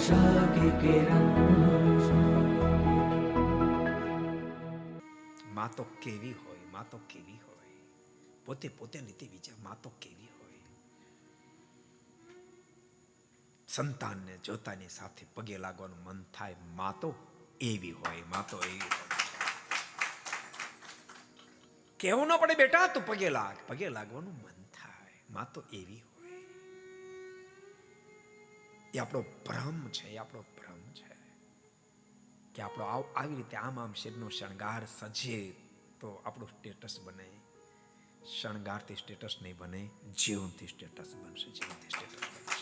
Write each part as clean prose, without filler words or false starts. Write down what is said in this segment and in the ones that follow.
आशा की किरण। માં તો કેવી હોય, માં તો કેવી હોય, પોતે પોતે રીતે વિચાર, માં તો કેવી હોય. સંતાનને જોતાની સાથે પગે લાગવાનું મન થાય, માં તો એવી હોય, માં તો એવી હોય. કેવું ન પડે બેટા તું પગે લાગ, પગે લાગવાનું મન થાય, માં તો એવી હોય. એ આપણો ભ્રમ છે, એ આપણો ભ્રમ છે કે આપણો આવી રીતે આમ શરીરનો શણગાર સજે તો આપણું સ્ટેટસ બને. શણગારથી સ્ટેટસ નહીં બને, જીવનથી સ્ટેટસ બનશે, જીવનથી સ્ટેટસ બનશે.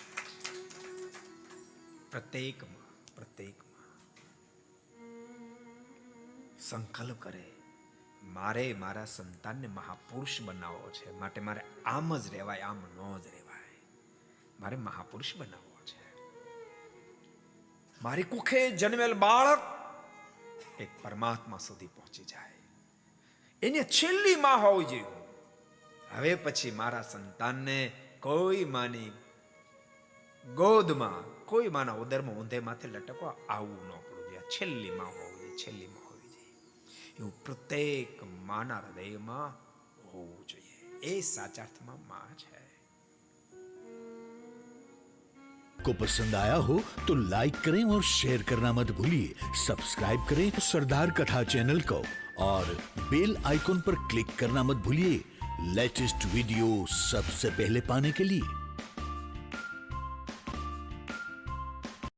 પ્રત્યેકમાં સંકલ્પ કરે, મારે મારા સંતાનને મહાપુરુષ બનાવવો છે, માટે મારે આમ જ રહેવાય, આમ ન જ રહેવાય. મારે મહાપુરુષ બનાવવો છે. મારી કુખે જન્મેલ બાળક એ પરમાત્મા સુધી પહોંચી જાય, એને છેલ્લી માં હોવી જોઈએ. હવે પછી મારા સંતાનને કોઈ માની ગોદમાં, કોઈ માના ઉદરમાં ઊંધે માથે લટકવા આવવું ન પડવું જોઈએ. છેલ્લી માં હોવી જોઈએ, છેલ્લી માં હોવી જોઈએ. એવું પ્રત્યેક માના હૃદયમાં હોવું જોઈએ. એ સાચા અર્થમાં માં છે. को पसंद आया हो तो लाइक करें और शेयर करना मत भूलिए. सब्सक्राइब करें सरदार कथा चैनल को और बेल आइकॉन पर क्लिक करना मत भूलिए लेटेस्ट वीडियो सबसे पहले पाने के लिए.